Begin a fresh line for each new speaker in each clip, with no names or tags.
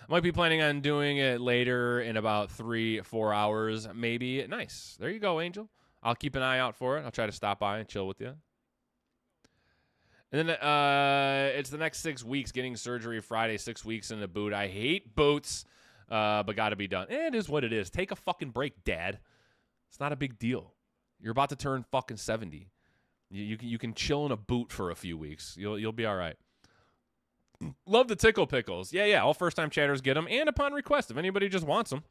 Might be planning on doing it later in about 3-4 hours, maybe. Nice. There you go, Angel. I'll keep an eye out for it. I'll try to stop by and chill with you. And then it's the next 6 weeks, getting surgery Friday, 6 weeks in the boot. I hate boots, but got to be done. It is what it is. Take a fucking break, Dad. It's not a big deal. You're about to turn fucking 70. You can chill in a boot for a few weeks. You'll be all right. Love the tickle pickles. Yeah. All first-time chatters get them, and upon request, if anybody just wants them,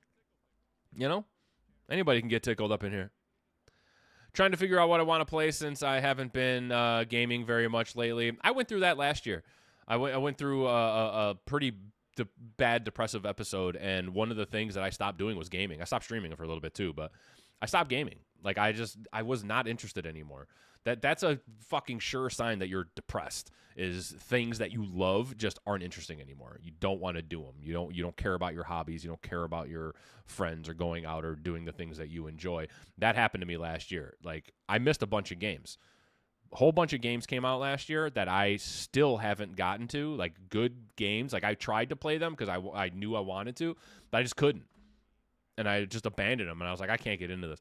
anybody can get tickled up in here. Trying to figure out what I want to play since I haven't been gaming very much lately. I went through that last year. I went through a pretty bad depressive episode, and one of the things that I stopped doing was gaming. I stopped streaming for a little bit too, but I stopped gaming. Like I was not interested anymore. That's a fucking sure sign that you're depressed. Is things that you love just aren't interesting anymore. You don't want to do them. You don't care about your hobbies. You don't care about your friends or going out or doing the things that you enjoy. That happened to me last year. Like, I missed a bunch of games. A whole bunch of games came out last year that I still haven't gotten to, like good games. Like, I tried to play them because I knew I wanted to, but I just couldn't. And I just abandoned them, and I was like, I can't get into this.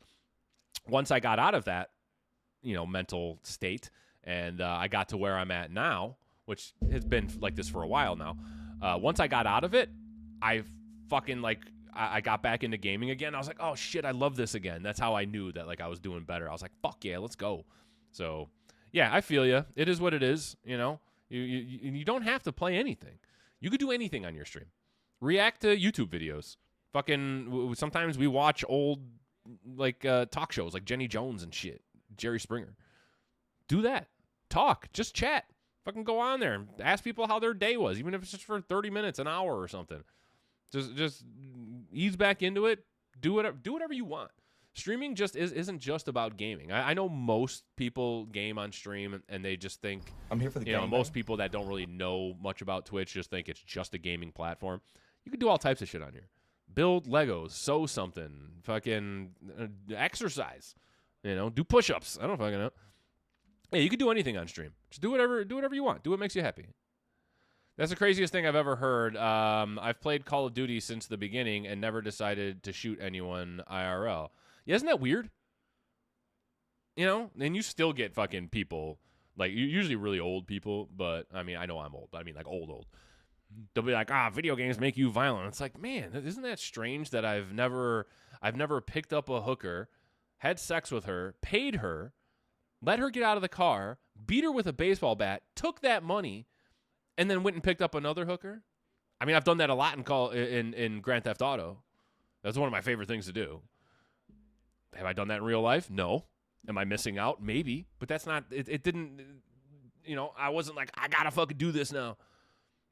Once I got out of that, mental state, and I got to where I'm at now, which has been like this for a while now. Once I got out of it, I fucking I got back into gaming again. I was like, oh shit, I love this again. That's how I knew that I was doing better. I was like, fuck yeah, let's go. So yeah, I feel you. It is what it is. You don't have to play anything. You could do anything on your stream. React to YouTube videos. Fucking sometimes we watch old talk shows like Jenny Jones and shit. Jerry Springer. Do that. Talk. Just chat. Fucking go on there and ask people how their day was, even if it's just for 30 minutes, an hour or something. Just ease back into it. Do whatever you want. Streaming just isn't just about gaming. I know most people game on stream and they just think
I'm here for the game.
Most people that don't really know much about Twitch just think it's just a gaming platform. You can do all types of shit on here. Build Legos, sew something, fucking exercise. Do push-ups. I don't fucking know. Yeah, you can do anything on stream. Just do whatever you want. Do what makes you happy. That's the craziest thing I've ever heard. I've played Call of Duty since the beginning and never decided to shoot anyone IRL. Yeah, isn't that weird? And you still get fucking people, usually really old people, but, I mean, I know I'm old, but I mean, old. They'll be like, video games make you violent. It's like, man, isn't that strange that I've never picked up a hooker, had sex with her, paid her, let her get out of the car, beat her with a baseball bat, took that money, and then went and picked up another hooker? I mean, I've done that a lot in Grand Theft Auto. That's one of my favorite things to do. Have I done that in real life? No. Am I missing out? Maybe. But that's not, it didn't, I wasn't like, I gotta fucking do this now.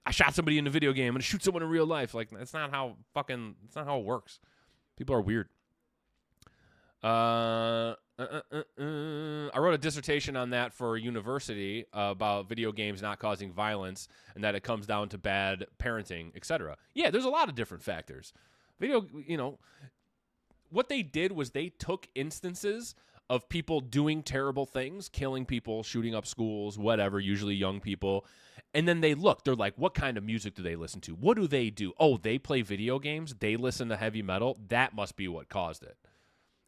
I shot somebody in a video game. I'm gonna shoot someone in real life. That's not how it works. People are weird. I wrote a dissertation on that for university about video games not causing violence and that it comes down to bad parenting, etc. Yeah, there's a lot of different factors. What they did was they took instances of people doing terrible things, killing people, shooting up schools, whatever, usually young people, and then they're like, what kind of music do they listen to? What do they do? Oh, they play video games? They listen to heavy metal? That must be what caused it.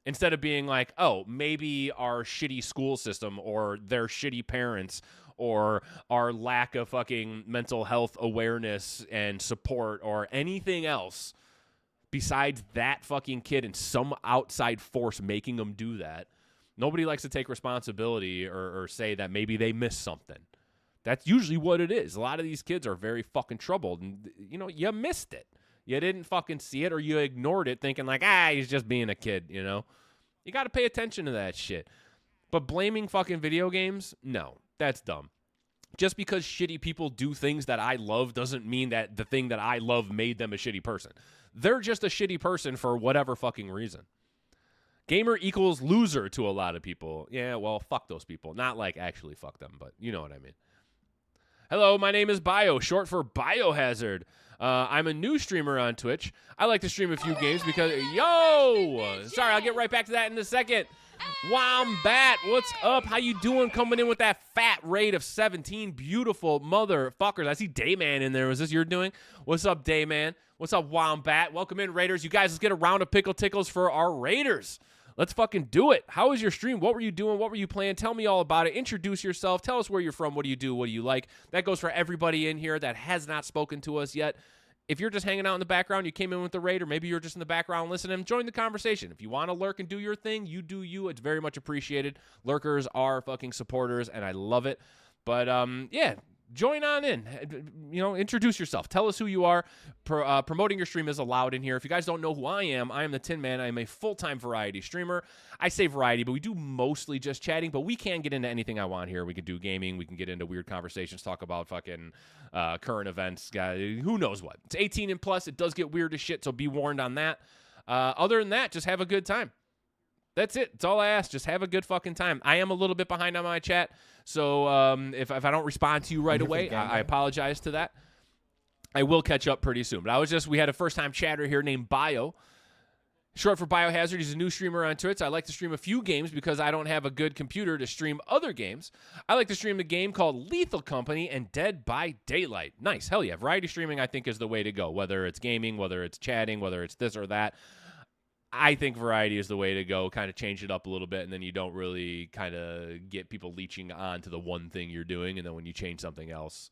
Instead of being like, oh, maybe our shitty school system or their shitty parents or our lack of fucking mental health awareness and support or anything else besides that fucking kid and some outside force making them do that. Nobody likes to take responsibility or say that maybe they missed something. That's usually what it is. A lot of these kids are very fucking troubled and, you missed it. You didn't fucking see it or you ignored it thinking he's just being a kid, You got to pay attention to that shit. But blaming fucking video games? No, that's dumb. Just because shitty people do things that I love doesn't mean that the thing that I love made them a shitty person. They're just a shitty person for whatever fucking reason. Gamer equals loser to a lot of people. Yeah, well, fuck those people. Not actually fuck them, but you know what I mean. Hello, my name is Bio, short for Biohazard. I'm a new streamer on Twitch. I like to stream a few games because... Yo! Sorry, I'll get right back to that in a second. Wombat, what's up? How you doing? Coming in with that fat rate of 17 beautiful motherfuckers. I see Dayman in there. Was this your doing? What's up, Dayman? What's up, Wombat? Welcome in, Raiders. You guys, let's get a round of pickle tickles for our Raiders. Let's fucking do it. How was your stream? What were you doing? What were you playing? Tell me all about it. Introduce yourself. Tell us where you're from. What do you do? What do you like? That goes for everybody in here that has not spoken to us yet. If you're just hanging out in the background, you came in with the raid, or maybe you're just in the background listening, join the conversation. If you want to lurk and do your thing, you do you. It's very much appreciated. Lurkers are fucking supporters, and I love it. But, yeah, join on in. You know, introduce yourself. Tell us who you are. Promoting your stream is allowed in here. If you guys don't know who I am the Tin Man. I am a full-time variety streamer. I say variety, but we do mostly just chatting, but we can get into anything I want here. We can do gaming. We can get into weird conversations, talk about fucking current events. Who knows what. It's 18 and plus. It does get weird as shit, so be warned on that. Other than that, just have a good time. That's it. That's all I ask. Just have a good fucking time. I am a little bit behind on my chat, so if I don't respond to you right away, I apologize to that. I will catch up pretty soon. But we had a first-time chatter here named Bio. Short for Biohazard. He's a new streamer on Twitch. I like to stream a few games because I don't have a good computer to stream other games. I like to stream a game called Lethal Company and Dead by Daylight. Nice. Hell yeah. Variety streaming, I think, is the way to go. Whether it's gaming, whether it's chatting, whether it's this or that. I think variety is the way to go. Kind of change it up a little bit, and then you don't really kind of get people leeching on to the one thing you're doing, and then when you change something else,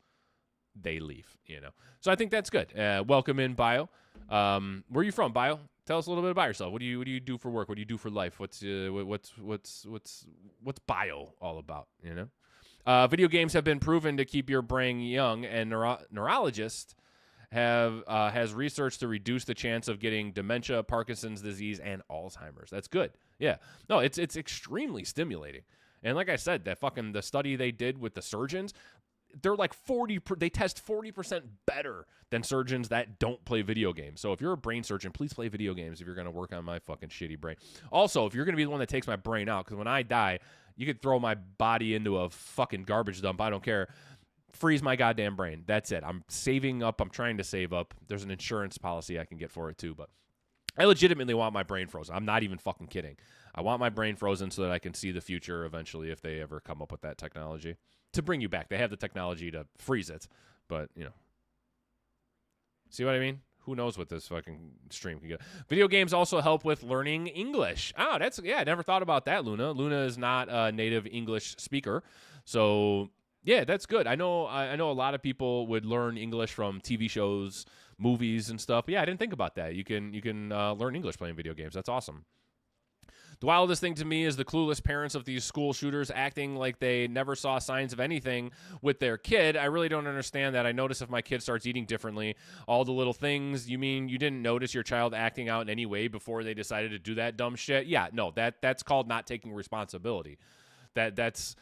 they leave, you know. So I think that's good. Welcome in, Bio. Where are you from, Bio? Tell us a little bit about yourself. What do you do for work? What do you do for life? What's Bio all about, you know? Video games have been proven to keep your brain young, and neurologists has research to reduce the chance of getting dementia, Parkinson's disease, and Alzheimer's. That's good. Yeah. No, it's extremely stimulating. And like I said, the study they did with the surgeons, they're like they test 40% better than surgeons that don't play video games. So if you're a brain surgeon, please play video games if you're going to work on my fucking shitty brain. Also, if you're going to be the one that takes my brain out, because when I die, you could throw my body into a fucking garbage dump. I don't care. Freeze my goddamn brain. That's it. I'm saving up. I'm trying to save up. There's an insurance policy I can get for it too, but I legitimately want my brain frozen. I'm not even fucking kidding. I want my brain frozen so that I can see the future eventually if they ever come up with that technology to bring you back. They have the technology to freeze it, but, you know. See what I mean? Who knows what this fucking stream can get. Video games also help with learning English. Oh, I never thought about that, Luna. Luna is not a native English speaker, so yeah, that's good. I know a lot of people would learn English from TV shows, movies, and stuff. But yeah, I didn't think about that. You can learn English playing video games. That's awesome. The wildest thing to me is the clueless parents of these school shooters acting like they never saw signs of anything with their kid. I really don't understand that. I notice if my kid starts eating differently, all the little things. You mean you didn't notice your child acting out in any way before they decided to do that dumb shit? Yeah, no, that's called not taking responsibility. That's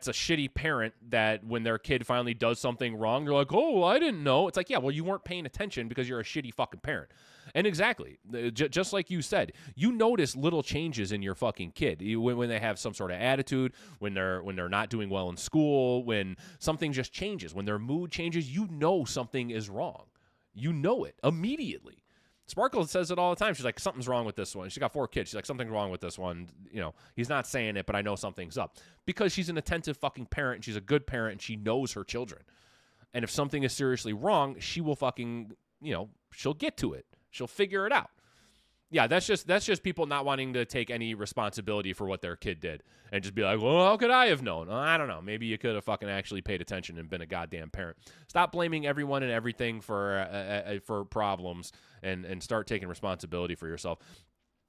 a shitty parent that when their kid finally does something wrong, they're like, oh, I didn't know. It's like, yeah, well, you weren't paying attention because you're a shitty fucking parent. And exactly, just like you said, you notice little changes in your fucking kid when they have some sort of attitude, when they're not doing well in school, when something just changes, when their mood changes, you know something is wrong. You know it immediately. Sparkle says it all the time. She's like, something's wrong with this one. She's got 4 kids. She's like, something's wrong with this one. You know, he's not saying it, but I know something's up. Because she's an attentive fucking parent, and she's a good parent, and she knows her children. And if something is seriously wrong, she will fucking, you know, she'll get to it. She'll figure it out. Yeah, that's just people not wanting to take any responsibility for what their kid did and just be like, well, how could I have known? I don't know. Maybe you could have fucking actually paid attention and been a goddamn parent. Stop blaming everyone and everything for problems and start taking responsibility for yourself.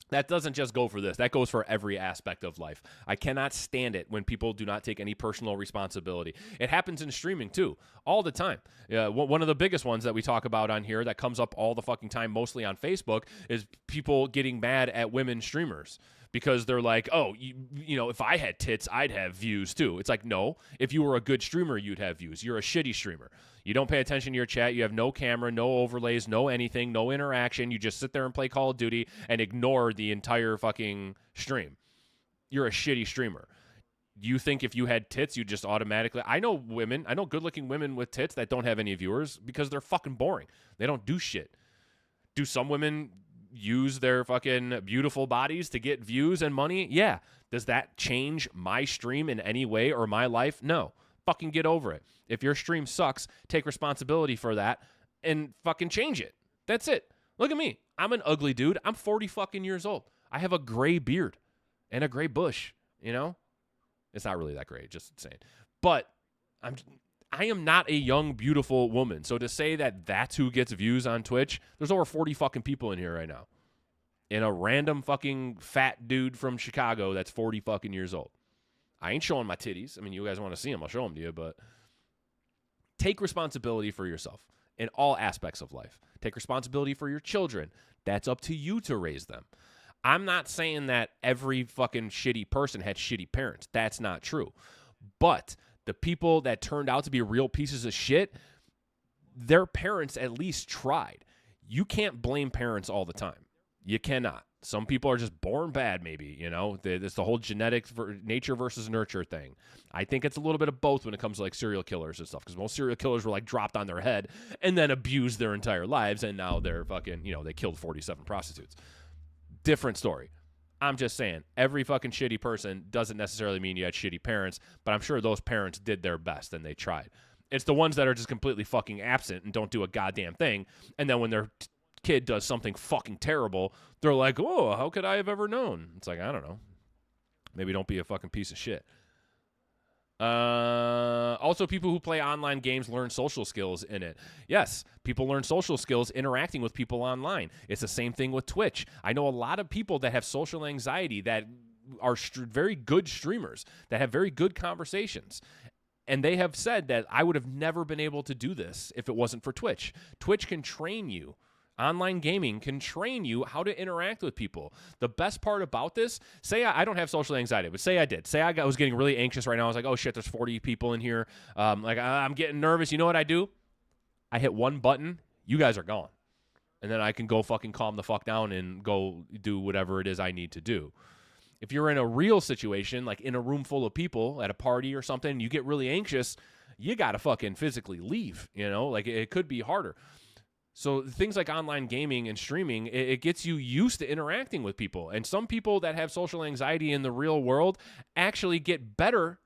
That doesn't just go for this. That goes for every aspect of life. I cannot stand it when people do not take any personal responsibility. It happens in streaming, too, all the time. One of the biggest ones that we talk about on here that comes up all the fucking time, mostly on Facebook, is people getting mad at women streamers. Because they're like, oh, you know, if I had tits, I'd have views, too. It's like, no, if you were a good streamer, you'd have views. You're a shitty streamer. You don't pay attention to your chat. You have no camera, no overlays, no anything, no interaction. You just sit there and play Call of Duty and ignore the entire fucking stream. You're a shitty streamer. You think if you had tits, you just automatically... I know good-looking women with tits that don't have any viewers because they're fucking boring. They don't do shit. Do some women use their fucking beautiful bodies to get views and money? Yeah. Does that change my stream in any way or my life? No. Fucking get over it. If your stream sucks, take responsibility for that and fucking change it. That's it. Look at me. I'm an ugly dude. I'm 40 fucking years old. I have a gray beard and a gray bush, you know? It's not really that gray, just saying. But I am not a young, beautiful woman. So to say that that's who gets views on Twitch, there's over 40 fucking people in here right now. And a random fucking fat dude from Chicago that's 40 fucking years old. I ain't showing my titties. I mean, you guys want to see them, I'll show them to you. But take responsibility for yourself in all aspects of life. Take responsibility for your children. That's up to you to raise them. I'm not saying that every fucking shitty person had shitty parents. That's not true. But the people that turned out to be real pieces of shit, their parents at least tried. You can't blame parents all the time. You cannot. Some people are just born bad, maybe, you know. It's the whole genetics, nature versus nurture thing. I think it's a little bit of both when it comes to like serial killers and stuff, because most serial killers were like dropped on their head and then abused their entire lives, and now they're fucking, you know, they killed 47 prostitutes. Different story. I'm just saying, every fucking shitty person doesn't necessarily mean you had shitty parents, but I'm sure those parents did their best and they tried. It's the ones that are just completely fucking absent and don't do a goddamn thing, and then when their kid does something fucking terrible, they're like, oh, how could I have ever known? It's like, I don't know. Maybe don't be a fucking piece of shit. Also, people who play online games learn social skills in it. Yes, people learn social skills interacting with people online. It's the same thing with Twitch. I know a lot of people that have social anxiety that are very good streamers, that have very good conversations. And they have said that I would have never been able to do this if it wasn't for Twitch. Twitch can train you. Online gaming can train you how to interact with people. The best part about this, say I don't have social anxiety, but say I did. Say I was getting really anxious right now. I was like, oh shit, there's 40 people in here. I'm getting nervous. You know what I do? I hit one button. You guys are gone. And then I can go fucking calm the fuck down and go do whatever it is I need to do. If you're in a real situation, like in a room full of people at a party or something, and you get really anxious, you got to fucking physically leave, you know? Like it could be harder. So things like online gaming and streaming, it gets you used to interacting with people. And some people that have social anxiety in the real world actually get better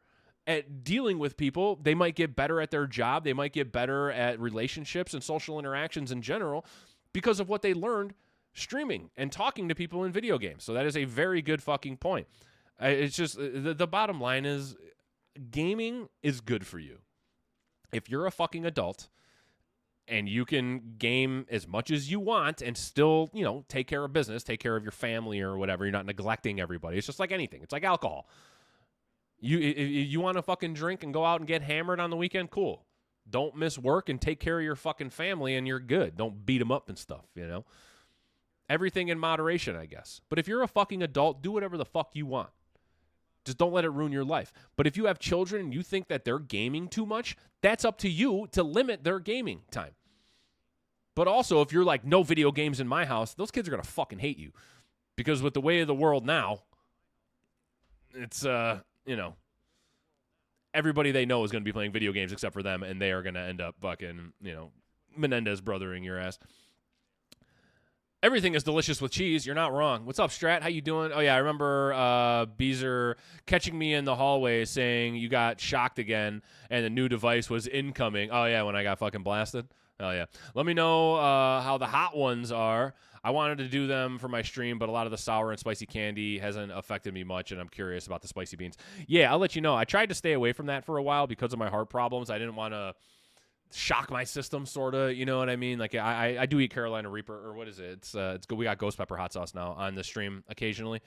at dealing with people. They might get better at their job. They might get better at relationships and social interactions in general because of what they learned streaming and talking to people in video games. So that is a very good fucking point. It's just the bottom line is gaming is good for you. If you're a fucking adult and you can game as much as you want and still, you know, take care of business, take care of your family or whatever. You're not neglecting everybody. It's just like anything. It's like alcohol. You want to fucking drink and go out and get hammered on the weekend? Cool. Don't miss work and take care of your fucking family and you're good. Don't beat them up and stuff, you know? Everything in moderation, I guess. But if you're a fucking adult, do whatever the fuck you want. Just don't let it ruin your life. But if you have children and you think that they're gaming too much, that's up to you to limit their gaming time. But also, if you're like, no video games in my house, those kids are going to fucking hate you. Because with the way of the world now, it's, you know, everybody they know is going to be playing video games except for them, and they are going to end up fucking, you know, Menendez brothering your ass. Everything is delicious with cheese. You're not wrong. What's up, Strat? How you doing? Oh, yeah, I remember Beezer catching me in the hallway saying you got shocked again and the new device was incoming. Oh, yeah, when I got fucking blasted? Oh, yeah. Let me know how the hot ones are. I wanted to do them for my stream, but a lot of the sour and spicy candy hasn't affected me much, and I'm curious about the spicy beans. Yeah, I'll let you know. I tried to stay away from that for a while because of my heart problems. I didn't want to shock my system, sort of, you know what I mean? Like, I do eat Carolina Reaper, or what is it? It's good. We got ghost pepper hot sauce now on the stream occasionally.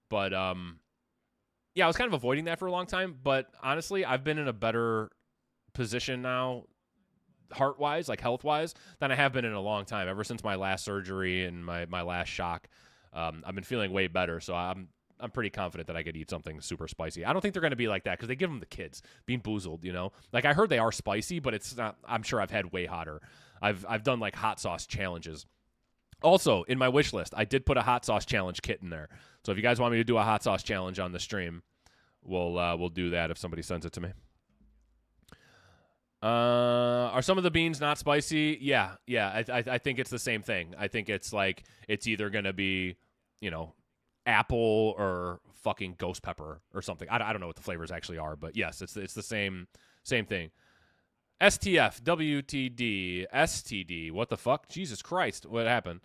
But, yeah, I was kind of avoiding that for a long time. But, honestly, I've been in a better position now, heart-wise, like health-wise, than I have been in a long time. Ever since my last surgery and my last shock, I've been feeling way better. So I'm pretty confident that I could eat something super spicy. I don't think they're going to be like that because they give them the kids Bean Boozled, you know? Like, I heard they are spicy, but it's not. I'm sure I've had way hotter. I've done, like, hot sauce challenges. Also, in my wish list, I did put a hot sauce challenge kit in there. So if you guys want me to do a hot sauce challenge on the stream, we'll do that if somebody sends it to me. Are some of the beans not spicy? Yeah. I think it's the same thing. I think it's like it's either gonna be, you know, apple or fucking ghost pepper or something. I don't know what the flavors actually are, but yes, it's the same thing. STF, WTD, STD. What the fuck? Jesus Christ! What happened?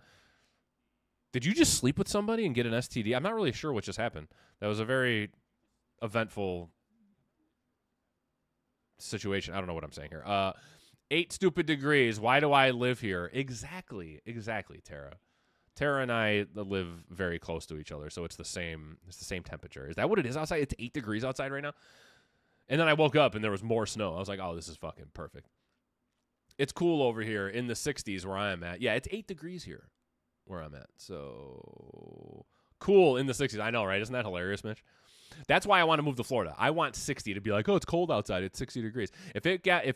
Did you just sleep with somebody and get an STD? I'm not really sure what just happened. That was a very eventful situation. I don't know what I'm saying here. 8 stupid degrees. Why do I live here? Exactly, Tara. Tara and I live very close to each other, so it's the same. It's the same temperature. Is that what it is outside? It's 8 degrees outside right now. And then I woke up and there was more snow. I was like, oh, this is fucking perfect. It's cool over here in the 60s where I am at. Yeah, it's 8 degrees here where I'm at. So cool in the 60s. I know, right? Isn't that hilarious, Mitch? That's why I want to move to Florida. I want 60 to be like, oh, it's cold outside. It's 60 degrees. If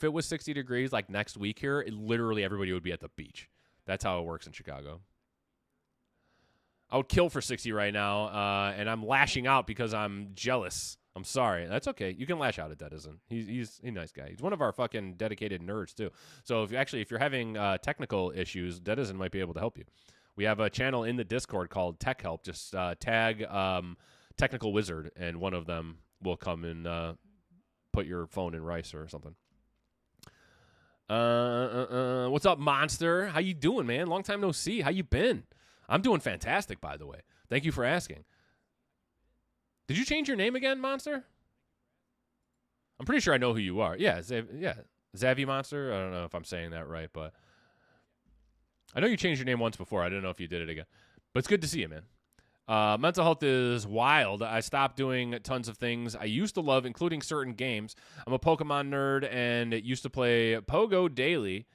it was 60 degrees like next week here, literally everybody would be at the beach. That's how it works in Chicago. I would kill for 60 right now, and I'm lashing out because I'm jealous. I'm sorry. That's okay. You can lash out at Denizen. He's a nice guy. He's one of our fucking dedicated nerds too. So if you're having technical issues, Denizen might be able to help you. We have a channel in the Discord called Tech Help. Just tag Technical Wizard, and one of them will come and put your phone in rice or something. What's up, Monster? How you doing, man? Long time no see. How you been? I'm doing fantastic, by the way. Thank you for asking. Did you change your name again, Monster? I'm pretty sure I know who you are. Yeah, Zavi Monster. I don't know if I'm saying that right, but I know you changed your name once before. I didn't know if you did it again. But it's good to see you, man. Mental health is wild. I stopped doing tons of things I used to love, including certain games. I'm a Pokemon nerd and used to play Pogo daily.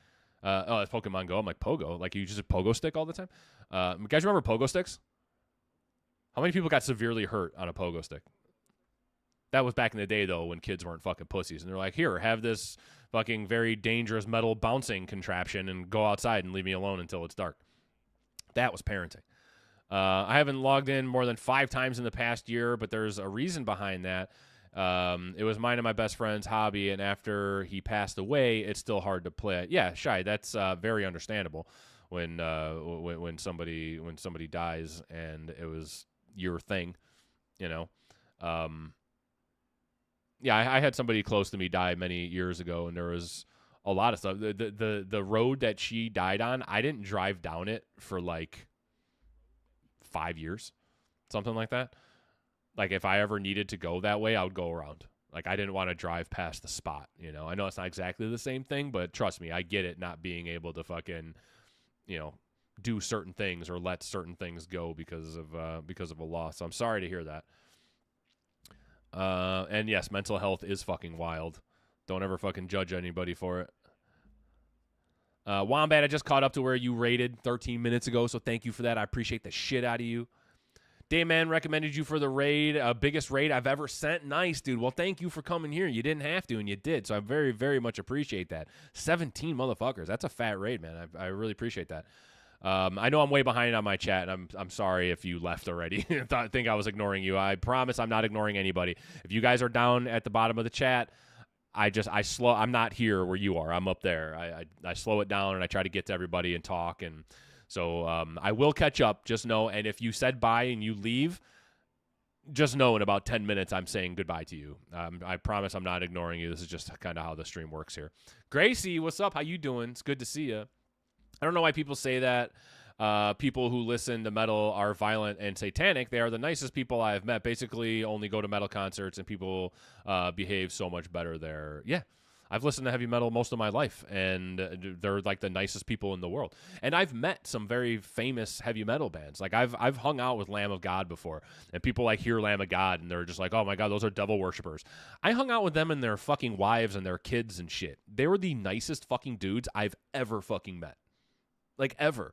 It's Pokemon Go. I'm like, Pogo? Like, you use a Pogo stick all the time? Guys, remember Pogo sticks? How many people got severely hurt on a Pogo stick? That was back in the day, though, when kids weren't fucking pussies. And they're like, here, have this fucking very dangerous metal bouncing contraption and go outside and leave me alone until it's dark. That was parenting. I haven't logged in more than 5 times in the past year, but there's a reason behind that. It was mine and my best friend's hobby, and after he passed away, it's still hard to play. Yeah, Shy, that's very understandable when somebody dies and it was your thing, you know. Yeah, I had somebody close to me die many years ago, and there was a lot of stuff. The road that she died on, I didn't drive down it for like 5 years, something like that. Like, if I ever needed to go that way, I would go around. Like, I didn't want to drive past the spot, you know. I know it's not exactly the same thing, but trust me, I get it, not being able to fucking, you know, do certain things or let certain things go because of a loss. So I'm sorry to hear that. And yes, mental health is fucking wild. Don't ever fucking judge anybody for it. Wombat, I just caught up to where you rated 13 minutes ago, so thank you for that. I appreciate the shit out of you. Dayman recommended you for the raid, biggest raid I've ever sent. Nice, dude. Well, thank you for coming here. You didn't have to, and you did, so I very, very much appreciate that. 17 motherfuckers. That's a fat raid, man. I really appreciate that. I know I'm way behind on my chat, and I'm sorry if you left already. I think I was ignoring you. I promise I'm not ignoring anybody. If you guys are down at the bottom of the chat, I'm not here where you are. I'm up there. I slow it down, and I try to get to everybody and talk, and so I will catch up. Just know, and if you said bye and you leave, just know in about 10 minutes I'm saying goodbye to you. I promise I'm not ignoring you. This is just kind of how the stream works here. Gracie, what's up? How you doing? It's good to see you. I don't know why people say that people who listen to metal are violent and satanic. They are the nicest people I have met. Basically, only go to metal concerts, and people behave so much better there. Yeah, I've listened to heavy metal most of my life, and they're like the nicest people in the world. And I've met some very famous heavy metal bands. Like I've hung out with Lamb of God before, and people like hear Lamb of God, and they're just like, oh my God, those are devil worshippers. I hung out with them and their fucking wives and their kids and shit. They were the nicest fucking dudes I've ever fucking met. Like, ever.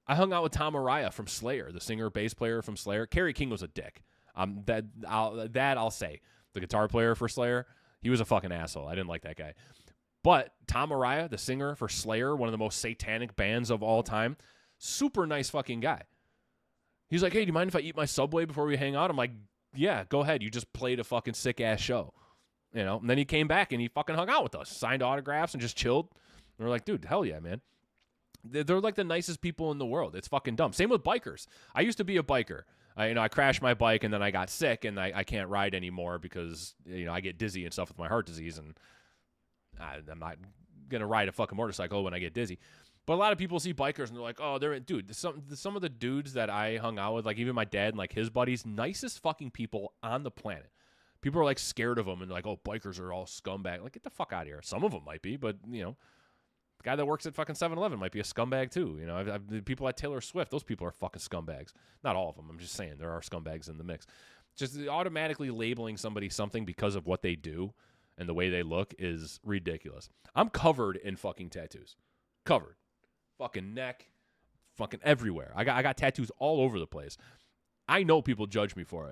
I hung out with Tom Araya from Slayer, the singer, bass player from Slayer. Kerry King was a dick. I'll say. The guitar player for Slayer, he was a fucking asshole. I didn't like that guy. But Tom Araya, the singer for Slayer, one of the most satanic bands of all time, super nice fucking guy. He's like, hey, do you mind if I eat my Subway before we hang out? I'm like, yeah, go ahead. You just played a fucking sick-ass show. You know, and then he came back and he fucking hung out with us, signed autographs and just chilled. And we're like, dude, hell yeah, man. They're like the nicest people in the world. It's fucking dumb. Same with bikers. I used to be a biker. I crashed my bike and then I got sick and I can't ride anymore because, I get dizzy and stuff with my heart disease, and I'm not going to ride a fucking motorcycle when I get dizzy. But a lot of people see bikers and they're like, oh, dude, some of the dudes that I hung out with, like even my dad and like his buddies, nicest fucking people on the planet. People are like scared of them and like, oh, bikers are all scumbag. Like, get the fuck out of here. Some of them might be, but the guy that works at fucking 7-Eleven might be a scumbag too. I've people at Taylor Swift, those people are fucking scumbags. Not all of them. I'm just saying there are scumbags in the mix. Just automatically labeling somebody something because of what they do and the way they look is ridiculous. I'm covered in fucking tattoos. Covered. Fucking neck. Fucking everywhere. I got tattoos all over the place. I know people judge me for it.